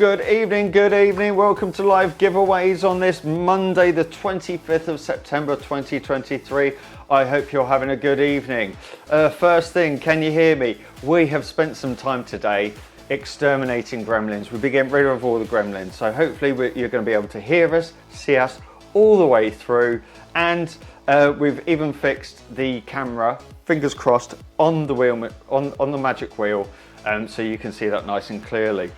Good evening. Welcome to live giveaways on this Monday, the 25th of September 2023. I hope you're having a good evening. First thing, can you hear me? We have spent some time today exterminating gremlins. We've been getting rid of all the gremlins, so hopefully you're going to be able to hear us, see us all the way through, and we've even fixed the camera, fingers crossed, on the wheel, on the magic wheel, so you can see that nice and clearly.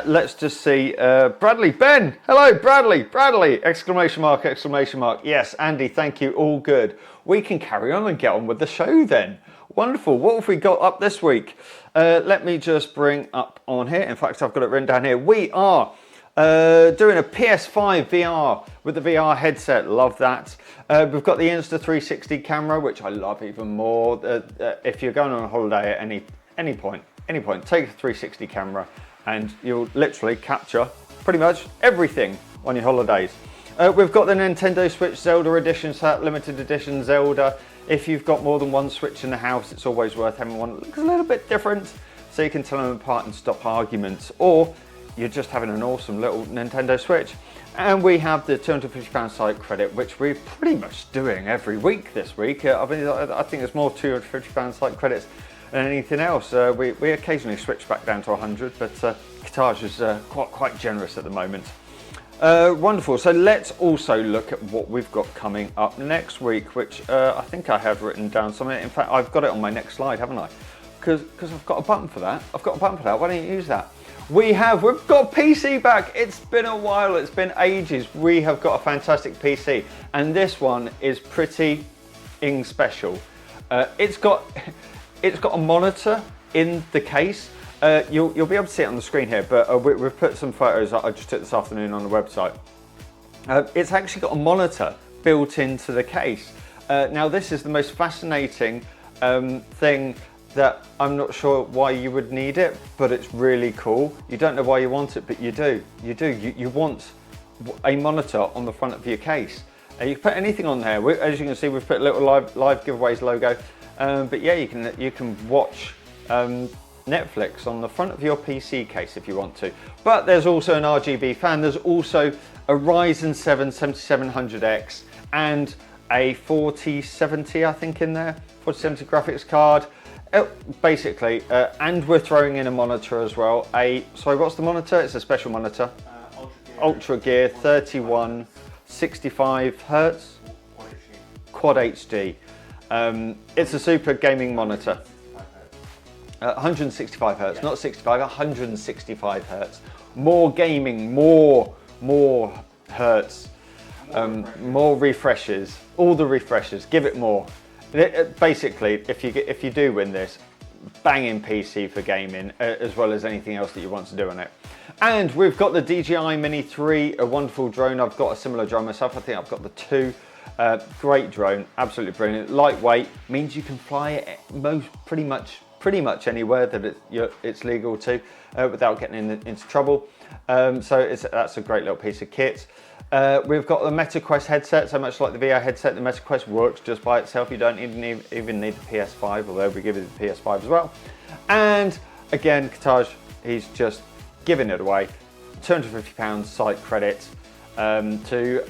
Let's just see, Bradley, Ben, hello, Bradley, exclamation mark. Yes, Andy, thank you, all good. We can carry on and get on with the show then. Wonderful, what have we got up this week? Let me just bring up on here, in fact, I've got it written down here. We are doing a PS5 VR with the VR headset, love that. We've got the Insta360 camera, which I love even more. If you're going on a holiday at any point, take a 360 camera, and you'll literally capture pretty much everything on your holidays. We've got the Nintendo Switch Zelda edition, so that limited edition Zelda. If you've got more than one Switch in the house, it's always worth having one that looks a little bit different, so you can tell them apart and stop arguments, or you're just having an awesome little Nintendo Switch. And we have the £250 site credit, which we're pretty much doing every week this week. I think there's more £250 site credits than anything else. We occasionally switch back down to 100, but Qatar is quite generous at the moment. Wonderful. So let's also look at what we've got coming up next week, which I think I have written down somewhere. In fact, I've got it on my next slide, haven't I? Because I've got a button for that. Why don't you use that? We've got PC back. It's been a while. It's been ages. We have got a fantastic PC, and this one is pretty special. It's got a monitor in the case. You'll be able to see it on the screen here, but we've put some photos that I just took this afternoon on the website. It's actually got a monitor built into the case. Now this is the most fascinating thing that I'm not sure why you would need it, but it's really cool. You don't know why you want it, but you do. You want a monitor on the front of your case. You can put anything on there. As you can see, we've put a little live giveaways logo. But yeah, you can watch Netflix on the front of your PC case if you want to. But there's also an RGB fan. There's also a Ryzen 7 7700X and a 4070, I think, in there. 4070 graphics card. Basically, and we're throwing in a monitor as well. Sorry, what's the monitor? It's a special monitor. Ultra Gear 3165 Hertz Quad HD. It's a super gaming monitor. 165 Hertz, not 65, 165 Hertz. More gaming, more Hertz, more refreshes, all the refreshes, give it more. Basically, if you do win this, banging PC for gaming, as well as anything else that you want to do on it. And we've got the DJI Mini 3, a wonderful drone. I've got a similar drone myself. I think I've got the 2. Great drone, absolutely brilliant. Lightweight, means you can fly it pretty much anywhere that it's legal to, without getting into trouble. So that's a great little piece of kit. We've got the MetaQuest headset, so much like the VR headset, the MetaQuest works just by itself. You don't even need the PS5, although we give you the PS5 as well. And again, Qatar, he's just giving it away. £250 site credit to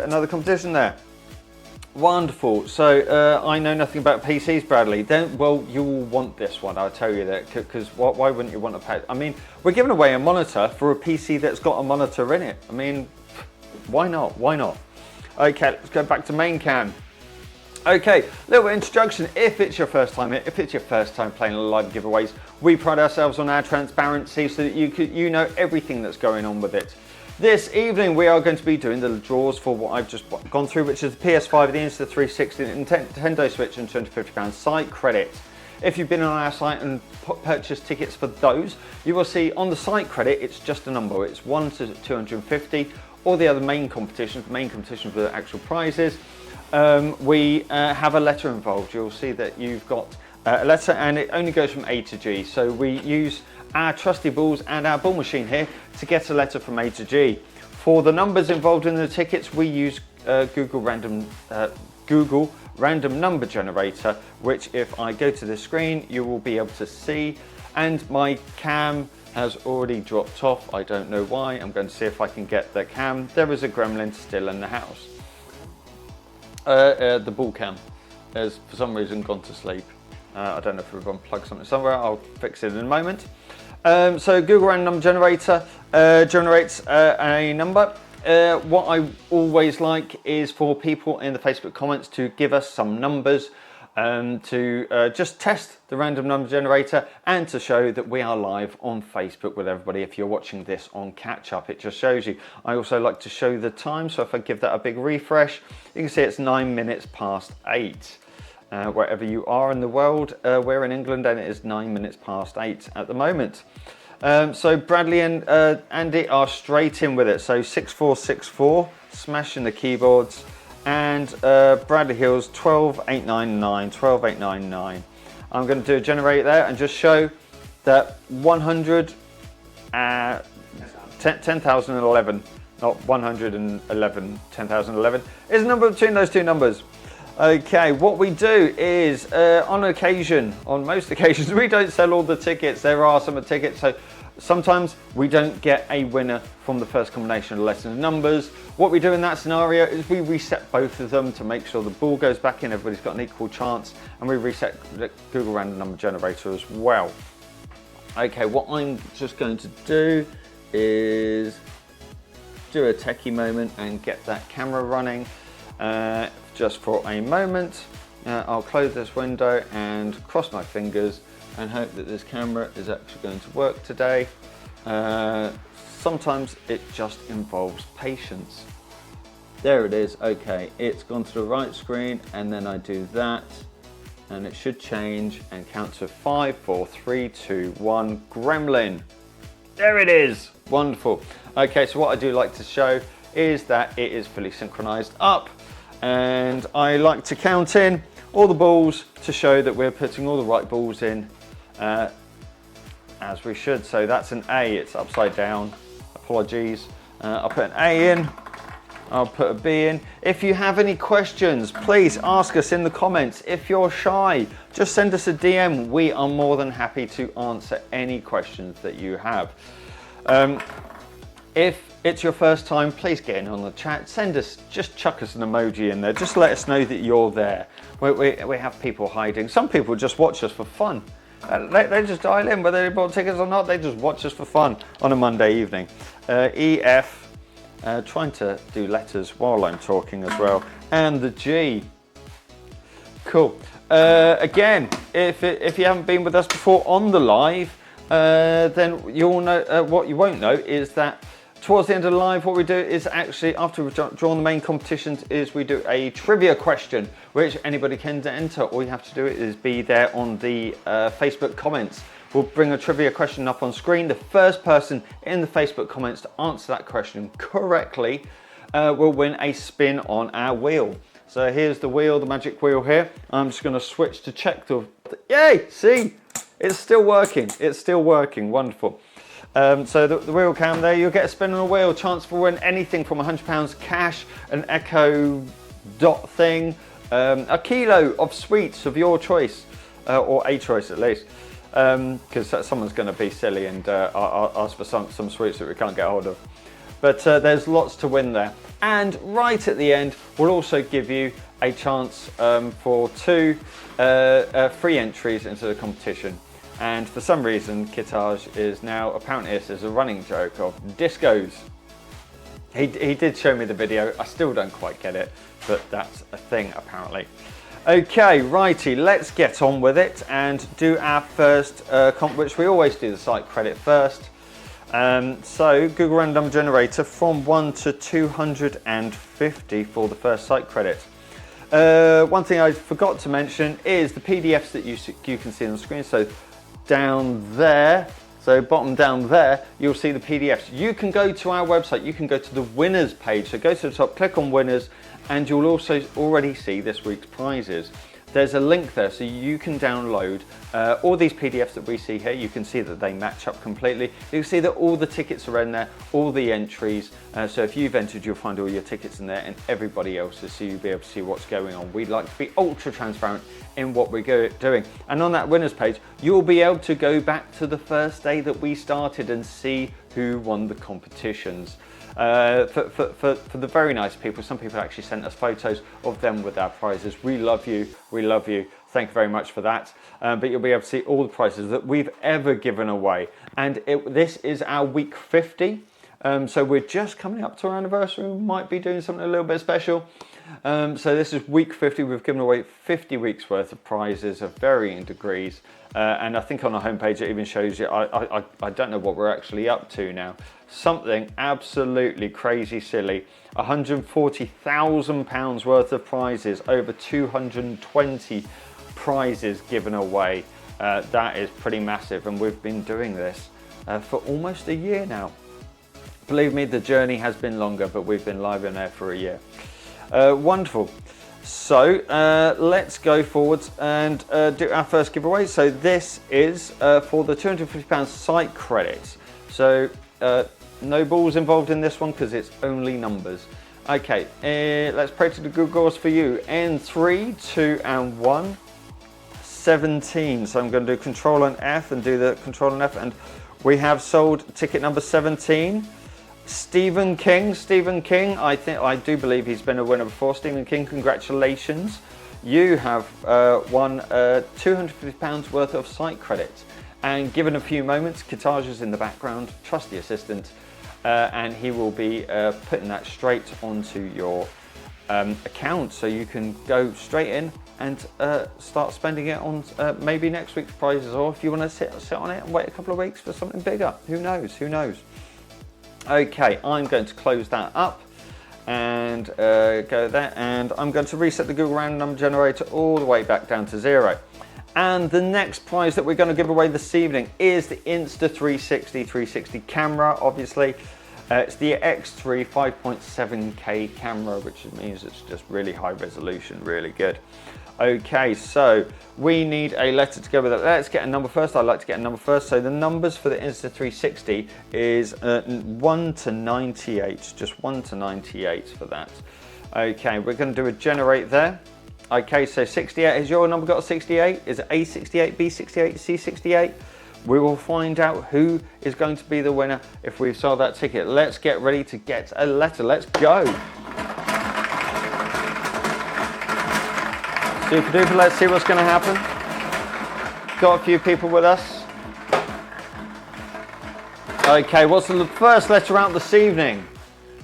another competition there. Wonderful. So I know nothing about PCs, Bradley. Well, you will want this one, I'll tell you that, because why wouldn't you want a pad? I mean, we're giving away a monitor for a PC that's got a monitor in it. I mean, why not? Okay, let's go back to main cam. Okay, little introduction. If it's your first time playing live giveaways, we pride ourselves on our transparency so that you know everything that's going on with it. This evening we are going to be doing the draws for what I've just gone through, which is the PS5, the Insta360, the Nintendo Switch and £250 site credit. If you've been on our site and purchased tickets for those, you will see on the site credit it's just a number. It's 1 to 250, or the other main competition for the actual prizes. We have a letter involved. You'll see that you've got a letter, and it only goes from A to G. So we use our trusty balls and our ball machine here to get a letter from A to G. For the numbers involved in the tickets, we use Google Random Number Generator, which if I go to the screen, you will be able to see. And my cam has already dropped off. I don't know why. I'm going to see if I can get the cam. There is a gremlin still in the house. The ball cam has for some reason gone to sleep. I don't know if we've unplugged something somewhere. I'll fix it in a moment. So Google Random Number Generator generates a number. What I always like is for people in the Facebook comments to give us some numbers to just test the random number generator and to show that we are live on Facebook with everybody. If you're watching this on catch up, it just shows you. I also like to show the time, so if I give that a big refresh, you can see it's 9 minutes past 8. Wherever you are in the world, we're in England and it is 9 minutes past 8 at the moment. So Bradley and Andy are straight in with it. So 6464, smashing the keyboards, and Bradley Hills 12899, 12899. I'm going to do a generate there and just show that 10,011, not 111, 10,011 is a number between those two numbers. Okay, what we do is on most occasions, we don't sell all the tickets. There are some tickets, so sometimes we don't get a winner from the first combination of letters and numbers. What we do in that scenario is we reset both of them to make sure the ball goes back in, everybody's got an equal chance, and we reset the Google Random Number Generator as well. Okay, what I'm just going to do is do a techie moment and get that camera running. Just for a moment, I'll close this window and cross my fingers and hope that this camera is actually going to work today. Sometimes it just involves patience. There it is. Okay, it's gone to the right screen, and then I do that and it should change and count to 5, 4, 3, 2, 1, gremlin. There it is. Wonderful. Okay, so what I do like to show is that it is fully synchronized up. And I like to count in all the balls to show that we're putting all the right balls in as we should. So that's an A, it's upside down, apologies. I'll put an A in, I'll put a B in. If you have any questions, please ask us in the comments. If you're shy, just send us a DM. We are more than happy to answer any questions that you have. If it's your first time, please get in on the chat. Just chuck us an emoji in there. Just let us know that you're there. We have people hiding. Some people just watch us for fun. They just dial in, whether they bought tickets or not, they just watch us for fun on a Monday evening. EF, trying to do letters while I'm talking as well. And the G. Cool. Again, if you haven't been with us before on the live, then you'll know, what you won't know is that towards the end of the live, what we do is actually, after we've drawn the main competitions, is we do a trivia question, which anybody can enter. All you have to do is be there on the Facebook comments. We'll bring a trivia question up on screen. The first person in the Facebook comments to answer that question correctly will win a spin on our wheel. So here's the wheel, the magic wheel here. I'm just going to switch to check the... Yay! See? It's still working. It's still working. Wonderful. So the wheel cam there, you'll get a spin on a wheel, chance for win anything from £100 cash, an Echo Dot thing, a kilo of sweets of your choice, or a choice at least, because someone's going to be silly and ask for some sweets that we can't get hold of. But there's lots to win there. And right at the end, we'll also give you a chance for 2 free entries into the competition. And for some reason, Kitaj is now, apparently this is a running joke of discos. He did show me the video. I still don't quite get it, but that's a thing apparently. Okay, righty, let's get on with it and do our first comp, which we always do the site credit first. So Google Random Number Generator from 1 to 250 for the first site credit. One thing I forgot to mention is the PDFs that you can see on the screen. So down there, so bottom down there, you'll see the PDFs. You can go to our website, you can go to the winners page. So go to the top, click on winners, and you'll also already see this week's prizes. there's a link there so you can download all these PDFs that we see here. You can see that they match up completely. You can see that all the tickets are in there, all the entries. So if you've entered, you'll find all your tickets in there and everybody else's, so you'll be able to see what's going on. We'd like to be ultra transparent in what we're doing. And on that winners page, you'll be able to go back to the first day that we started and see who won the competitions. For the very nice people, some people actually sent us photos of them with our prizes. We love you, we love you. Thank you very much for that. But you'll be able to see all the prizes that we've ever given away. And this is our week 50. So we're just coming up to our anniversary. We might be doing something a little bit special. So this is week 50. We've given away 50 weeks worth of prizes of varying degrees. And I think on the homepage it even shows you, I don't know what we're actually up to now. Something absolutely crazy silly. £140,000 worth of prizes, over 220 prizes given away. That is pretty massive, and we've been doing this for almost a year now. Believe me, the journey has been longer, but we've been live in there for a year. Wonderful. So let's go forwards and do our first giveaway. So this is for the £250 site credits. So no balls involved in this one because it's only numbers. Okay, let's pray to the good gods for you. N3, 2 and 1, 17. So I'm going to do Control and F and do the Control and F. And we have sold ticket number 17. Stephen King, I do believe he's been a winner before. Stephen King, congratulations. You have won £250 worth of site credits. And given a few moments, Kitaj is in the background, trusty assistant, and he will be putting that straight onto your account, so you can go straight in and start spending it on maybe next week's prizes, or if you want to sit on it and wait a couple of weeks for something bigger. Who knows? Okay, I'm going to close that up and go there, and I'm going to reset the Google random number generator all the way back down to 0. And the next prize that we're going to give away this evening is the Insta360 360 camera, obviously. It's the X3 5.7K camera, which means it's just really high resolution, really good. Okay, so we need a letter to go with it. Let's get a number first. I'd like to get a number first. So the numbers for the Insta360 is 1 to 98, just 1 to 98 for that. Okay, we're going to do a generate there. Okay, so 68, has your number got a 68? Is it A68, B68, C68? We will find out who is going to be the winner if we've sold that ticket. Let's get ready to get a letter. Let's go. Super duper, let's see what's going to happen. Got a few people with us. Okay, what's the first letter out this evening?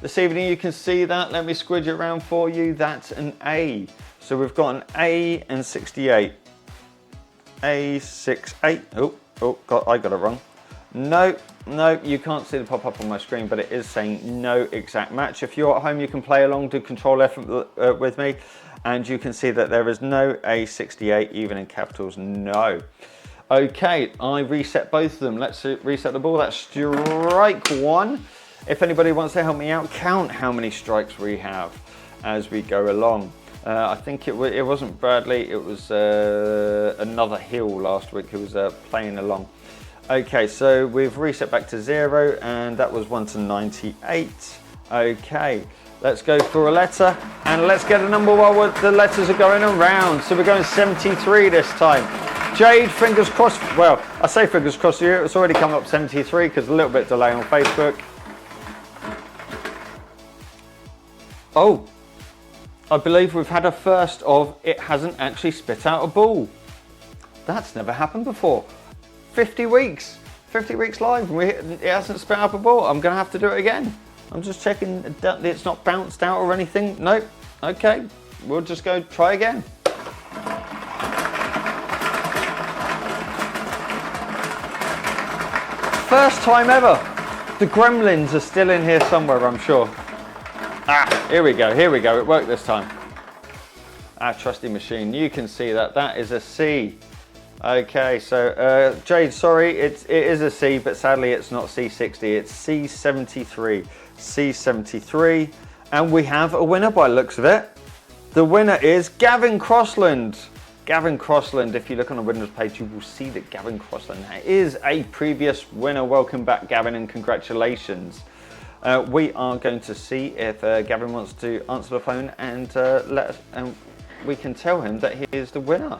This evening you can see that. Let me squidge it around for you. That's an A. So we've got an A and 68. A68. I got it wrong. No, you can't see the pop-up on my screen, but it is saying no exact match. If you're at home, you can play along, do Control F with me, and you can see that there is no A68, even in capitals, no. Okay, I reset both of them. Let's reset the ball. That's strike one. If anybody wants to help me out, count how many strikes we have as we go along. I think it wasn't Bradley, it was another Hill last week who was playing along. Okay, so we've reset back to 0, and that was 1 to 98. Okay, let's go for a letter, and let's get a number while the letters are going around. So we're going 73 this time. Jade, fingers crossed. Well, I say fingers crossed for you. It's already come up 73 because a little bit delay on Facebook. Oh. I believe we've had a first of it hasn't actually spit out a ball. That's never happened before. 50 weeks live, and it hasn't spit out a ball. I'm going to have to do it again. I'm just checking that it's not bounced out or anything. Nope. Okay, we'll just go try again. First time ever. The gremlins are still in here somewhere, I'm sure. Ah, here we go, it worked this time. Our trusty machine, you can see that is a C. Okay, so Jade, sorry, it is a C, but sadly it's not C60, it's C73. C73, and we have a winner by the looks of it. The winner is Gavin Crossland. Gavin Crossland. If you look on the winners page, you will see that Gavin Crossland is a previous winner. Welcome back, Gavin, and congratulations. We are going to see if Gavin wants to answer the phone and let us, and we can tell him that he is the winner.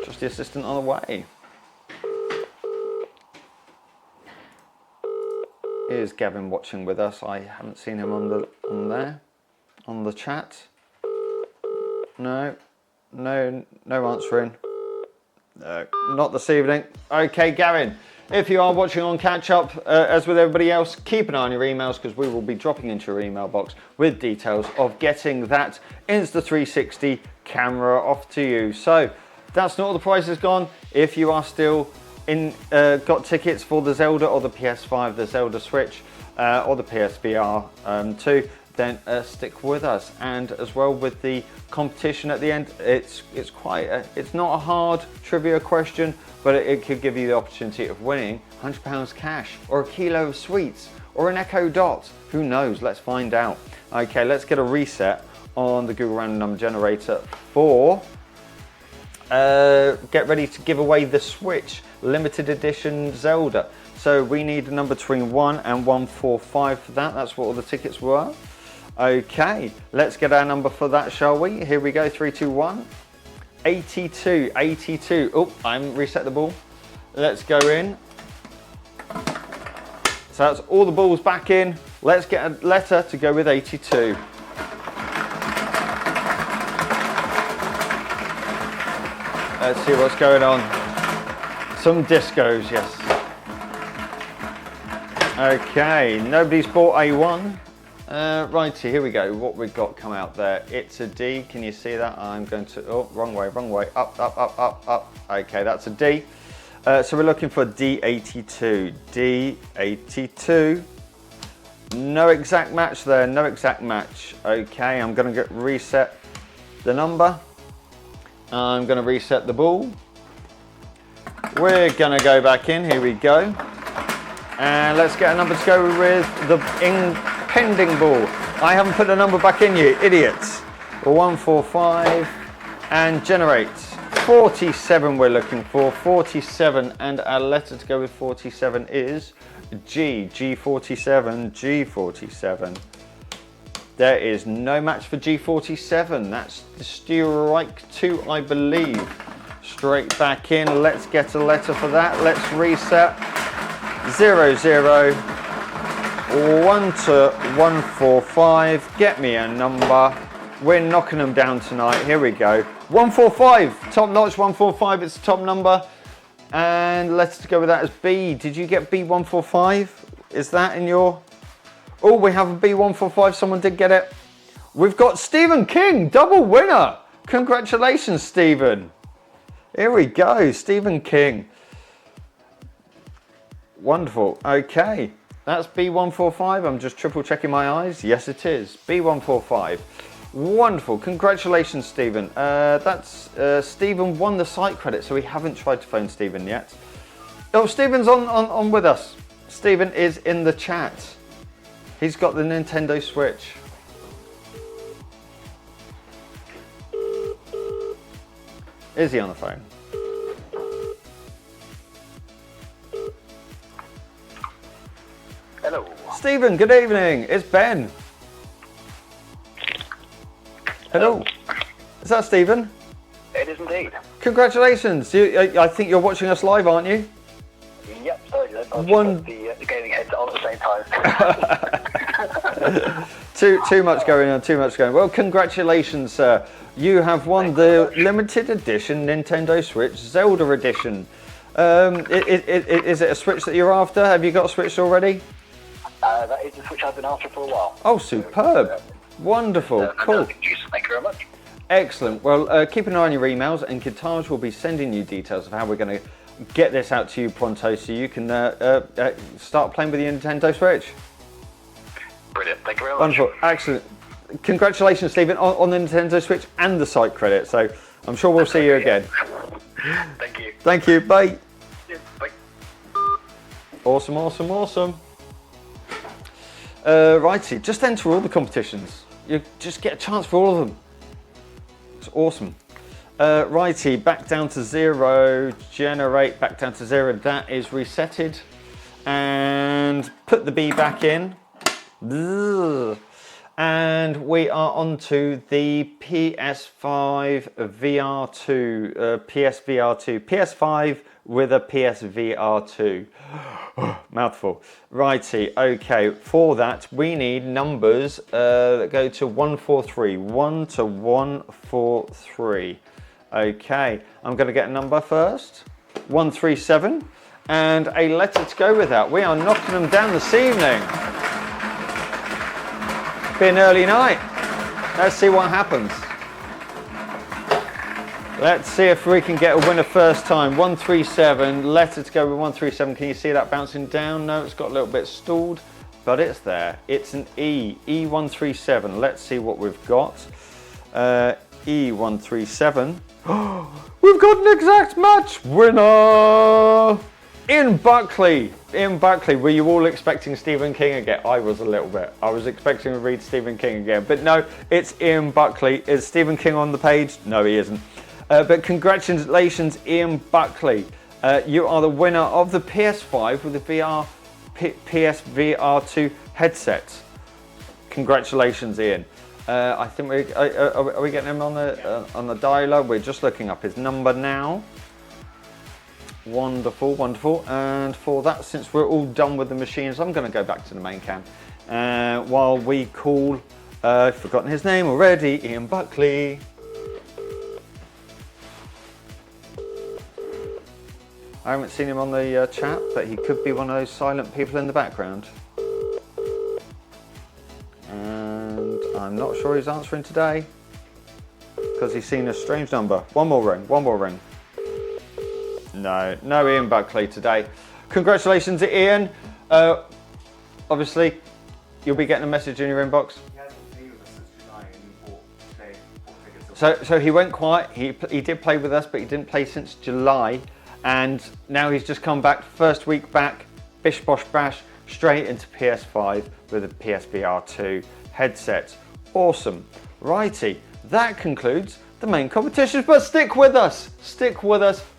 Just the assistant on the way. Is Gavin watching with us? I haven't seen him on the chat. No answering. No, not this evening. Okay, Gavin, if you are watching on catch up, as with everybody else, keep an eye on your emails because we will be dropping into your email box with details of getting that Insta360 camera off to you. So that's not all the price has gone. If you are still got tickets for the Zelda or the PS5, the Zelda Switch, or the PSVR 2, then stick with us. And as well with the competition at the end, it's not a hard trivia question, but it could give you the opportunity of winning £100 cash or a kilo of sweets or an Echo Dot. Who knows? Let's find out. Okay, let's get a reset on the Google random number generator for get ready to give away the Switch limited edition Zelda. So we need a number between 1 and 145 for that. That's what all the tickets were. Okay, let's get our number for that, shall we? Here we go, 3, 2, 1. 82, 82. Oh, I'm reset the ball. Let's go in. So that's all the balls back in. Let's get a letter to go with 82. Let's see what's going on. Some discos, yes. Okay, nobody's bought A1. Righty, here we go. What we've got come out there. It's a D. Can you see that? I'm going to, oh, wrong way. Up, up, up, up, up. Okay, that's a D. So we're looking for D82. D82. No exact match there, no exact match. Okay, I'm going to reset the number. I'm going to reset the ball. We're going to go back in. Here we go. And let's get a number to go with the impending ball. I haven't put the number back in, you idiots. 145 and generate. 47 we're looking for. 47, and our letter to go with 47 is G. G47. G47. There is no match for G47. That's the strike 2, I believe. Straight back in. Let's get a letter for that. Let's reset. 00 1 to 145. Get me a number. We're knocking them down tonight. Here we go. 145. Top notch 145. It's the top number. And let's go with that as B. Did you get B145? Is that in your... Oh, we have a B145. Someone did get it. We've got Stephen King, double winner. Congratulations, Stephen. Here we go, Stephen King. Wonderful. Okay, that's B145. I'm just triple checking my eyes. Yes, it is. B145. Wonderful. Congratulations, Stephen. Stephen won the site credit, so we haven't tried to phone Stephen yet. Oh, Stephen's on with us. Stephen is in the chat. He's got the Nintendo Switch. Is he on the phone? Hello. Stephen, good evening. It's Ben. Hello. Is that Stephen? It is indeed. Congratulations. I think you're watching us live, aren't you? Yep, certainly. I'll just put the gaming headset on at the same time. Too much going on, too much going. Well, congratulations, sir. You have won the limited edition Nintendo Switch Zelda edition. Is it a Switch that you're after? Have you got a Switch already? That is the Switch I've been after for a while. Oh, superb. Wonderful. Cool. Thank you very much. Excellent. Well, keep an eye on your emails, and Guitars will be sending you details of how we're going to get this out to you pronto so you can start playing with your Nintendo Switch. Brilliant. Thank you very much. Wonderful. Excellent. Congratulations, Stephen, on the Nintendo Switch and the site credit. So I'm sure we'll see you again. Thank you. Thank you. Bye. Yeah, bye. Awesome, awesome, awesome. Righty, just enter all the competitions. You just get a chance for all of them. It's awesome. Righty, back down to 0, generate, back down to 0, that is resetted. And put the B back in. And we are on to the PS5 VR2, PSVR2, PS5 with a PSVR2. Mouthful. Righty, okay, for that we need numbers that go to 143, 1 to 143. Okay, I'm going to get a number first, 137, and a letter to go with that. We are knocking them down this evening. Be an early night. Let's see what happens. Let's see if we can get a winner first time. 137, letter to go with 137. Can you see that bouncing down? No, it's got a little bit stalled, but it's there. It's an E, E137. Let's see what we've got. E137. We've got an exact match winner! Ian Buckley. Ian Buckley, were you all expecting Stephen King again? I was a little bit. I was expecting to read Stephen King again, but no, it's Ian Buckley. Is Stephen King on the page? No, he isn't. But congratulations, Ian Buckley. You are the winner of the PS5 with the PSVR2 headset. Congratulations, Ian. I think are we getting him on the dialer? We're just looking up his number now. Wonderful, wonderful. And for that, since we're all done with the machines, I'm going to go back to the main cam while we call. I've forgotten his name already. Ian Buckley. I haven't seen him on the chat, but he could be one of those silent people in the background. And I'm not sure he's answering today because he's seen a strange number. One more ring, one more ring. No, no Ian Buckley today. Congratulations to Ian. Obviously, you'll be getting a message in your inbox. He hasn't played with us since July and he bought today 4 tickets. So he went quiet. He did play with us, but he didn't play since July. And now he's just come back, first week back, bish bosh bash, straight into PS5 with a PSVR2 headset. Awesome. Righty, that concludes the main competitions, but stick with us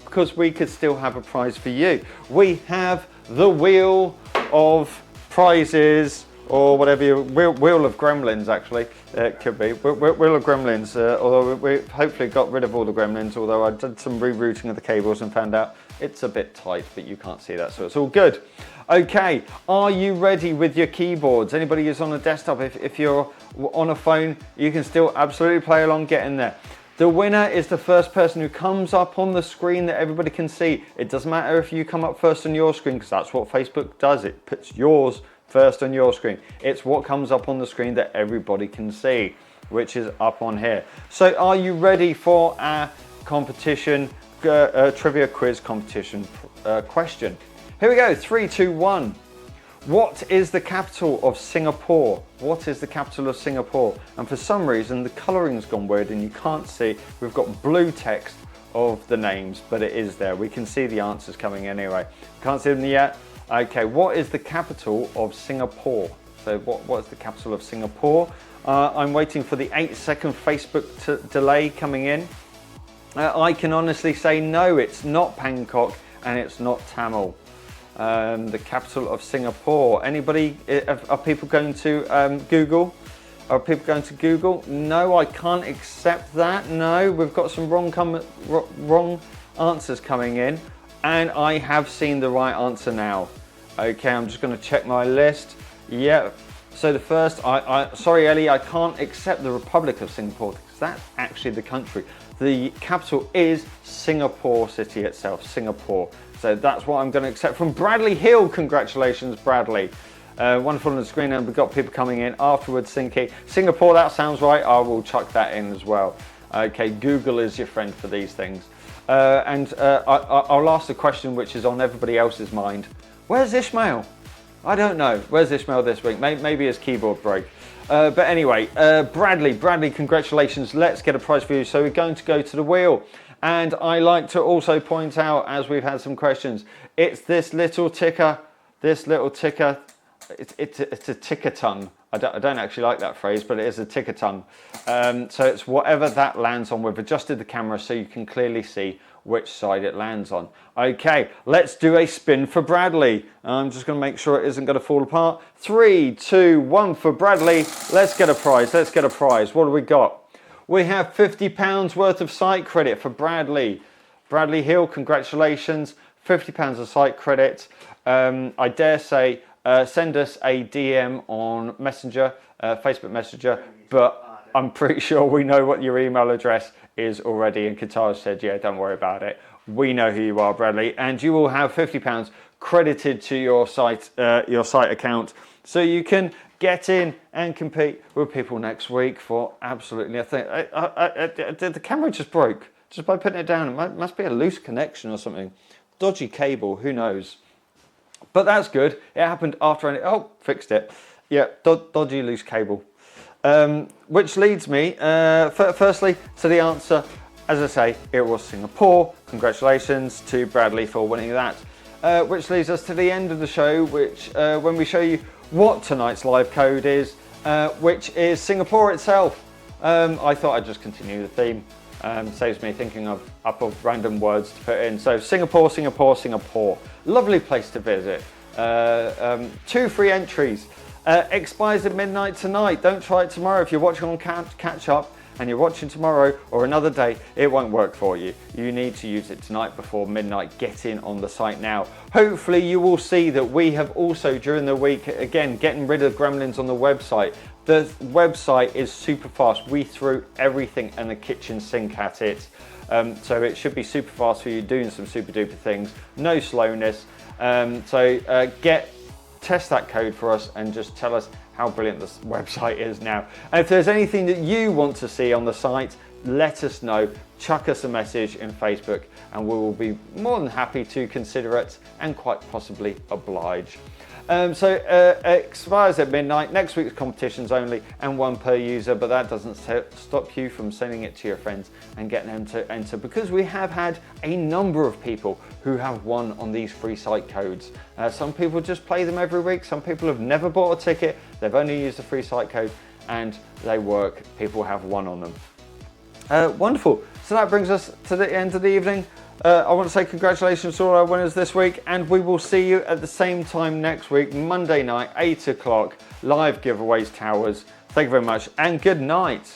because we could still have a prize for you. We have the Wheel of Prizes, or whatever you, Wheel of Gremlins actually, it could be, Wheel of Gremlins, although we hopefully got rid of all the gremlins, although I did some rerouting of the cables and found out it's a bit tight, but you can't see that, so it's all good. Okay, are you ready with your keyboards? Anybody who's on a desktop, if you're on a phone, you can still absolutely play along, get in there. The winner is the first person who comes up on the screen that everybody can see. It doesn't matter if you come up first on your screen, because that's what Facebook does. It puts yours first on your screen. It's what comes up on the screen that everybody can see, which is up on here. So are you ready for our competition, trivia quiz competition question? Here we go, 3, 2, 1. What is the capital of Singapore? What is the capital of Singapore? And for some reason, the coloring's gone weird and you can't see. We've got blue text of the names, but it is there. We can see the answers coming anyway. Can't see them yet. Okay, what is the capital of Singapore? So what is the capital of Singapore? I'm waiting for the 8-second Facebook delay coming in. I can honestly say no, it's not Bangkok and it's not Tamil. The capital of Singapore. Anybody, are people going to Google? Are people going to Google? No, I can't accept that. No, we've got some wrong answers coming in, and I have seen the right answer now. Okay, I'm just going to check my list. Yeah, so the first, sorry Ellie, I can't accept the Republic of Singapore because that's actually the country. The capital is Singapore city itself, Singapore. So that's what I'm going to accept from Bradley Hill. Congratulations, Bradley. Wonderful on the screen, and we've got people coming in afterwards thinking, Singapore, that sounds right. I will chuck that in as well. Okay, Google is your friend for these things. I'll ask the question which is on everybody else's mind. Where's Ishmael? I don't know. Where's Ishmael this week? Maybe his keyboard broke. But anyway, Bradley, congratulations. Let's get a prize for you. So we're going to go to the wheel. And I like to also point out, as we've had some questions, it's this little ticker. it's a ticker-ton. I don't actually like that phrase, but it is a ticker-ton. So it's whatever that lands on. We've adjusted the camera so you can clearly see which side it lands on. Okay, let's do a spin for Bradley. I'm just going to make sure it isn't going to fall apart. 3, 2, 1 for Bradley. Let's get a prize. Let's get a prize. What do we got? We have £50 worth of site credit for Bradley. Bradley Hill, congratulations. £50 of site credit. I dare say, send us a DM on Messenger, Facebook Messenger, but I'm pretty sure we know what your email address is already, and Qatar said, yeah, don't worry about it. We know who you are, Bradley, and you will have £50 credited to your site account, so you can get in and compete with people next week for absolutely nothing. The camera just broke just by putting it down. It must be a loose connection or something. Dodgy cable, who knows? But that's good. It happened after fixed it. Yeah, dodgy loose cable. Which leads me, firstly, to the answer. As I say, it was Singapore. Congratulations to Bradley for winning that. Which leads us to the end of the show, which when we show you what tonight's live code is, which is Singapore itself. I thought I'd just continue the theme. Saves me thinking of random words to put in. So Singapore, Singapore, Singapore. Lovely place to visit. 2 free entries. Expires at midnight tonight. Don't try it tomorrow. If you're watching on catch up and you're watching tomorrow or another day, it won't work for you. You need to use it tonight before midnight. Get in on the site now. Hopefully you will see that we have also during the week, again, getting rid of gremlins on the website. The website is super fast. We threw everything and the kitchen sink at it. So it should be super fast for you doing some super duper things. No slowness. Test that code for us and just tell us how brilliant this website is now. And if there's anything that you want to see on the site, let us know. Chuck us a message in Facebook and we will be more than happy to consider it and quite possibly oblige. Expires at midnight. Next week's competitions only and 1 per user, but that doesn't stop you from sending it to your friends and getting them to enter, because we have had a number of people who have won on these free site codes. Some people just play them every week. Some people have never bought a ticket. They've only used the free site code and they work. People have won on them. Wonderful. So that brings us to the end of the evening. I want to say congratulations to all our winners this week, and we will see you at the same time next week, Monday night, 8 o'clock, live giveaways towers. Thank you very much and good night.